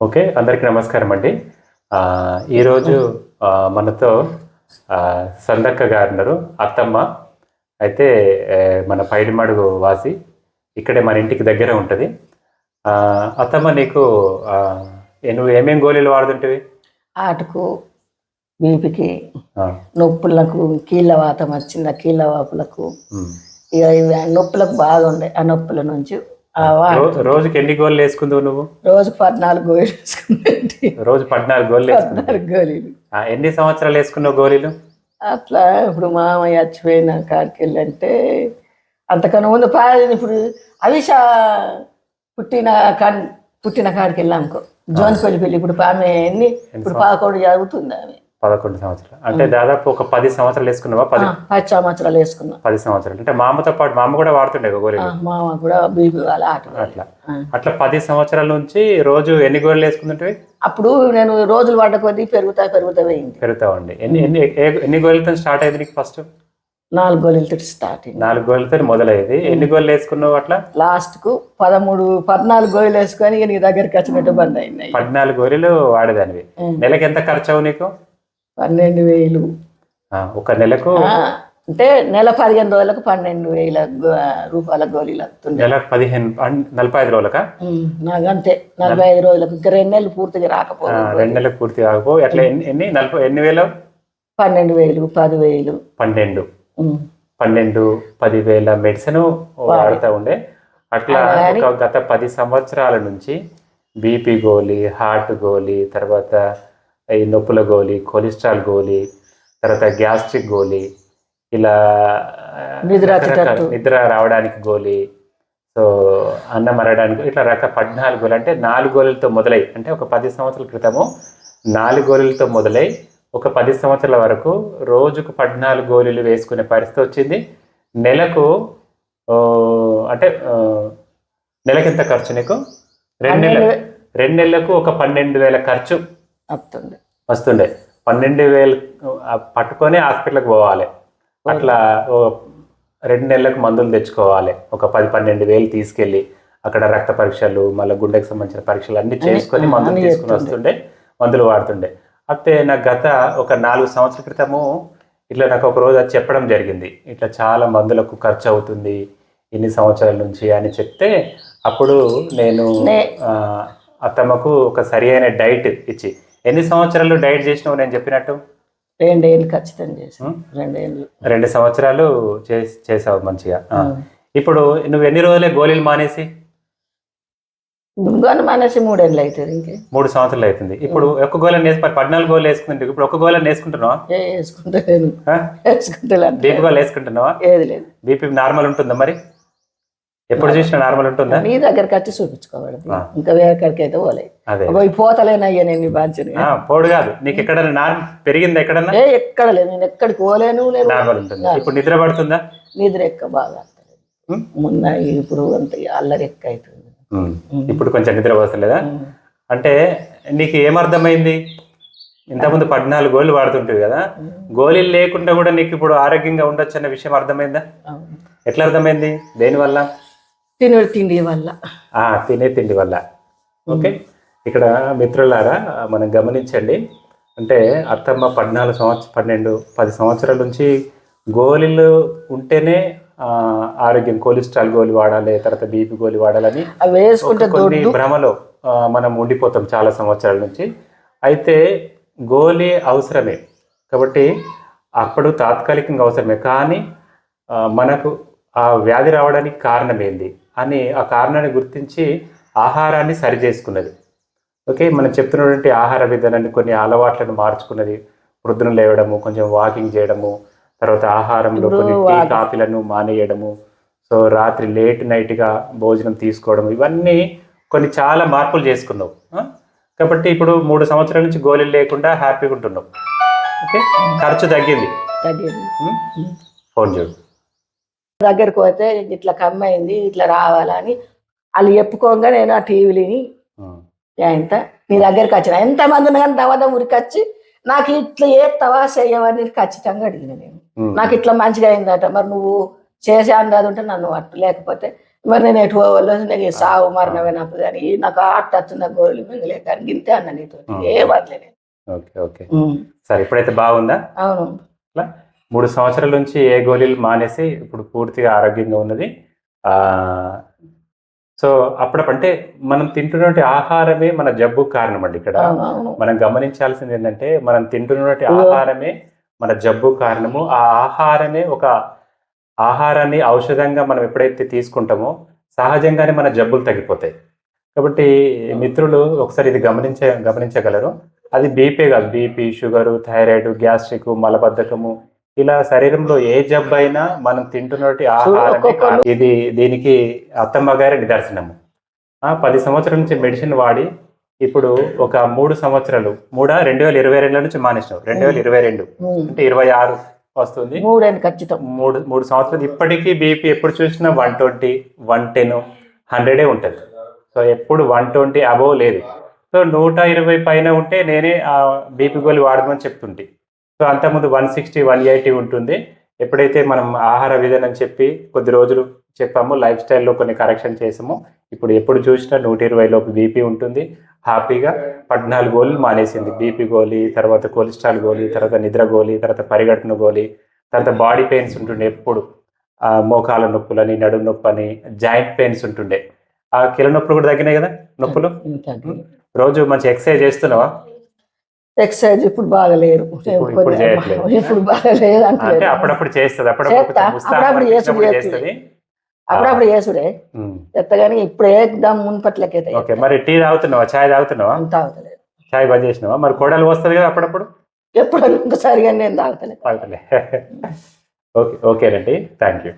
Okay. అందరికీ నమస్కారం అండి. ఈరోజు మనతో సందక్క గారున్నారు. అత్తమ్మ. అయితే మన పైడిమడుగు వాసి. ఇక్కడే మన ఇంటికి దగ్గరే ఉంటది. అత్తమ్మ నీకు నువ్వు ఏమేం గోళీలు వాడుతుంటివి? ఆటకు, బీపీకి, ఆ! నొప్పులకు, కీళ్ళ వాతం వచ్చింది. ఆ కీళ్ళ వాపులకు హ్మ్. ఇక ఇవి ఆ నొప్పులకు బాగుండే. ఆ నొప్పుల నుంచి రోజుకి ఎన్ని గోళీలు వేసుకుందువు నువ్వు? రోజుకు 14 గోళీలు వేసుకునేది. రోజు 14 గోళీలు వేసుకున్నావు. 14 గోళీలు. ఎన్ని సంవత్సరాలు వేసుకున్నావు గోళీలు? అట్లా ఇప్పుడు మామయ్య చచ్చిపోయిన కాడికి వెళ్ళంటే అంతకన్నా ముందు ఇప్పుడు అవిష పుట్టిన పుట్టిన కాడికి వెళ్ళామనుకో జోన్పల్లి పెళ్ళి. ఇప్పుడు ఆమె ఇప్పుడు 11 చదువుతుంది ఆమె. 11 సంవత్సరాలు అంటే దాదాపు ఒక 10 సంవత్సరాలు వేసుకున్నావా? 10 సంవత్సరాలు వేసుకున్నాం. 10 సంవత్సరాలు అంటే మా అమ్మతో పాటు మా అమ్మ కూడా వాడుతుండే గోళీలు. మామ కూడా బీపీ వాళ్ళ ఆట. అట్లా 10 సంవత్సరాల నుంచి రోజు ఎన్ని గోళీలు వేసుకుంటుంటే? అప్పుడు నేను రోజులు పడ్డ కొద్దీ పెరుగుతా పోయింది. పెరుగుతావండి. ఎన్ని గోళీలతో స్టార్ట్ అయింది నీకు? ఫస్ట్ 4 గోళీలతో స్టార్ట్ అయింది. 4 గోళీలతో మొదలయ్యేది. ఎన్ని గోళీలు వేసుకున్నావు అట్లా? లాస్ట్ కు 14 గోళీలు వేసుకొని నీ దగ్గరికి వచ్చినట్టు బంద్ అయింది. 14 గోళీలు వాడేదానివి. నెలకి ఎంత ఖర్చు అవు నీకు? 12,000. ఒక నెలకు అంటే నెల 15 రోజులకు 12,000 రూపాయల గోళీలు వస్తుంది. నెల 45 రోజులకా? నాకంతే 45 రోజులకు. ఇంకా 2 నెలలు పూర్తిగా రాకపోతే 2 నెలలకు పూర్తి కాకపో ఎట్లా ఎన్ని వేలు? 12,000, 10,000. 12, 10,000 మెడిసిన్ వాడుతూ ఉండే. అట్లా గత 10 సంవత్సరాల నుంచి బీపీ గోళీ, హార్ట్ గోళీ, తర్వాత ఈ నొప్పుల గోళీ, కొలెస్ట్రాల్ గోళీ, తర్వాత గ్యాస్ట్రిక్ గోళీ, ఇలా నిద్ర రావడానికి గోళీ, సో అన్నం అరగడానికి, ఇట్లా 14 గోళీ. అంటే 4 గోళీలతో మొదలై, అంటే ఒక 10 సంవత్సరాల క్రితము 4 గోళీలతో మొదలై ఒక 10 సంవత్సరాల వరకు రోజుకు 14 గోళీలు వేసుకునే పరిస్థితి వచ్చింది. నెలకు అంటే నెలకి ఎంత ఖర్చు నీకు? 2 నెలలకు ఒక 12,000 ఖర్చు వస్తుండే. 12,000 పట్టుకొని హాస్పిటల్కి పోవాలి. అట్లా 2 నెలలకు మందులు తెచ్చుకోవాలి. ఒక 10-12,000 తీసుకెళ్ళి అక్కడ రక్త పరీక్షలు, మళ్ళీ గుండెకి సంబంధించిన పరీక్షలు అన్ని చేసుకొని మందులు తీసుకుని వస్తుండే, మందులు వాడుతుండే. అయితే నాకు గత ఒక 4 సంవత్సరాల క్రితము ఇట్లా నాకు ఒక రోజు అది చెప్పడం జరిగింది. ఇట్లా చాలా మందులకు ఖర్చు అవుతుంది ఇన్ని సంవత్సరాల నుంచి అని చెప్తే, అప్పుడు నేను అత్తమ్మకు ఒక సరి అయిన డైట్ ఇచ్చి, ఎన్ని సంవత్సరాలు డైట్ చేసినావు నేను చెప్పినట్టు? 2 ఏళ్ళు ఖచ్చితంగా చేసాను. 2 సంవత్సరాలు చేసావు మంచిగా. ఇప్పుడు నువ్వు ఎన్ని రోజులే గోళీలు మానేసి? మానేసి 3 ఏళ్ళు అవుతుంది. ఇంకే 3 సంవత్సరాలు అవుతుంది. ఇప్పుడు ఒక్క గోళ 14 గోళలు వేసుకుంటే ఇప్పుడు ఒక్క గోళ వేసుకుంటున్నావా? బీపీ గోళ వేసుకుంటున్నావా? ఏది లేదు. బీపీ నార్మల్ ఉంటుందా? మరి ఎప్పుడు చూసినా నార్మల్ ఉంటుందా? నీ దగ్గరికి వచ్చి చూపించుకోవాలి. ఇంకా వేరేక్కడికి అయితే పోలేదు. అదే పోతలేనయ్యా నేను బాంచని పోడు కాదు. నీకు ఎక్కడన్నా పెరిగిందా? ఎక్కడన్నా? ఎక్కడ లేదు. నేను ఎక్కడికి పోలేను. నార్మల్ ఉంటుంది. ఇప్పుడు నిద్ర పడుతుందా? నిద్ర ఎక్క బాగా మొన్న ఇప్పుడు అంత అల్లరి ఎక్క అవుతుంది. ఇప్పుడు కొంచెం నిద్ర వస్తలేదా? అంటే నీకు ఏమర్థమైంది? ఇంతకుముందు 14 గోళీలు వాడుతుంటుంది కదా, గోళీలు లేకుండా కూడా నీకు ఇప్పుడు ఆరోగ్యంగా ఉండొచ్చు అన్న విషయం అర్థమైందా? ఎట్లా అర్థమైంది? దేనివల్ల? తినే తిండి వల్ల. తినే తిండి వల్ల. ఓకే. ఇక్కడ మిత్రులారా మనం గమనించండి. అంటే అత్తమ్మ 10 సంవత్సరాల నుంచి గోళీలు ఉంటేనే ఆరోగ్యం, కొలెస్ట్రాల్ గోళీ వాడాలి, తర్వాత బీపీ గోళీ వాడాలని కొన్ని భ్రమలో మనం ఉండిపోతాం చాలా సంవత్సరాల నుంచి. అయితే గోళీ అవసరమే కాబట్టి అప్పుడు తాత్కాలికంగా అవసరమే, కానీ మనకు ఆ వ్యాధి రావడానికి కారణం ఏంది అని ఆ కారణాన్ని గుర్తించి ఆహారాన్ని సరి చేసుకున్నది. ఓకే. మనం చెప్తున్నటువంటి ఆహార విధానాన్ని, కొన్ని అలవాట్లను మార్చుకున్నది. ప్రొద్దున లేవడము, కొంచెం వాకింగ్ చేయడము, తర్వాత ఆహారంలో కొన్ని టీ కాఫీలను మానేయడము, సో రాత్రి లేట్ నైట్గా భోజనం తీసుకోవడం, ఇవన్నీ కొన్ని చాలా మార్పులు చేసుకున్నావు. కాబట్టి ఇప్పుడు 3 సంవత్సరాల నుంచి గోళీలు లేకుండా హ్యాపీగా ఉంటున్నావు. ఓకే. ఖర్చు తగ్గింది. ఫోన్ చూడు. దగ్గరకు పోతే ఇట్లా కమ్మైంది, ఇట్లా రావాలని వాళ్ళు చెప్పుకోగా నేను ఆ టీవీని ఎంత నీ దగ్గరికి వచ్చిన ఎంతమంది ఉన్నా కానీ దవద ఉరికొచ్చి నాకు ఇట్లా ఏత్తవా చెయ్యవని ఖచ్చితంగా అడిగిన. నేను నాకు ఇట్లా మంచిగా అయిందట, మరి నువ్వు చేసే అందాది ఉంటే నన్ను అట్టు, లేకపోతే మరి నేను ఎటు పోవాలో నాకు సావు మరణమే నాకు కానీ నాకు ఆట వచ్చిన గోళీలు మింగలే కానీ గింతే అన్న నీతో ఏ వదిలే. ఓకే ఓకే సరే, ఇప్పుడైతే బాగుందా? అవును. అట్లా 3 సంవత్సరాల నుంచి ఏ గోళీలు మానేసి ఇప్పుడు పూర్తిగా ఆరోగ్యంగా ఉన్నది. సో అప్పుడంటే మనం తింటున్నటువంటి ఆహారమే మన జబ్బుకు కారణం అండి. ఇక్కడ మనం గమనించాల్సింది ఏంటంటే మనం తింటున్నటువంటి ఆహారమే మన జబ్బు కారణము. ఆ ఆహారమే ఆహారాన్ని ఔషధంగా మనం ఎప్పుడైతే తీసుకుంటామో సహజంగానే మన జబ్బులు తగ్గిపోతాయి. కాబట్టి మిత్రులు ఒకసారి ఇది గమనించగలరు. అది బీపీ కాదు, బీపీ, షుగరు, థైరాయిడ్, గ్యాస్ట్రిక్, మలబద్ధకము, ఇలా శరీరంలో ఏ జబ్బు అయినా మనం తింటున్నటువంటి ఆహారమే. ఇది దీనికి అత్తమ్మ గారి నిదర్శనము. 10 సంవత్సరాల నుంచి మెడిసిన్ వాడి ఇప్పుడు ఒక 3 సంవత్సరాలు 2022 నుంచి మానేసినావు. 2022 అంటే 26 వస్తుంది. 3 సంవత్సరాలు ఇప్పటికీ బీపీ ఎప్పుడు చూసినా 120, 110, 100 ఉంటుంది. సో ఎప్పుడు 120 అబోవ్ లేదు. సో 120 పైన ఉంటే నేనే బీపీ గోళీ వాడమని చెప్తుంటే. సో అంతకుముందు 160, 180 ఉంటుంది. ఎప్పుడైతే మనం ఆహార విధానం చెప్పి కొద్ది రోజులు చెప్పాము, లైఫ్ స్టైల్లో కొన్ని కరెక్షన్ చేసాము, ఇప్పుడు ఎప్పుడు చూసినా 120 లోపు బీపీ ఉంటుంది. హ్యాపీగా 14 గోళీలు మానేసింది. బీపీ గోళీ, తర్వాత కొలెస్ట్రాల్ గోళీ, తర్వాత నిద్ర గోళీ, తర్వాత పరిగెట్టన గోళీ, తర్వాత బాడీ పెయిన్స్ ఉంటుండే ఎప్పుడు, మోకాల నొప్పులని, నడుము నొప్పని, జాయింట్ పెయిన్స్ ఉంటుండే. ఆ కీళ్ళ నొప్పులు కూడా తగ్గినాయి కదా, నొప్పులు. రోజు మంచి ఎక్సర్సైజ్ చేస్తున్నావా? ఎక్సర్సైజ్ ఇప్పుడు బాగలేరు, ఇప్పుడు బాగలేదు అంటే అప్పుడప్పుడు చేస్తుంది, అప్పుడప్పుడు చేసుడే చెత్తగాని ఇప్పుడు ఏకదమ్ మున్పట్లకైతే. ఓకే, మరి టీ తాగుతున్నావా, చాయ్ తాగుతున్నావా? తాగుతలేదు. చాయ్ బంద్ చేసినావా? మరి కోడలు వస్తుంది కదా అప్పుడప్పుడు? ఎప్పుడు ఇంకోసారిగా నేను తాగుతలే. ఓకే ఓకేనండి, థ్యాంక్ యూ.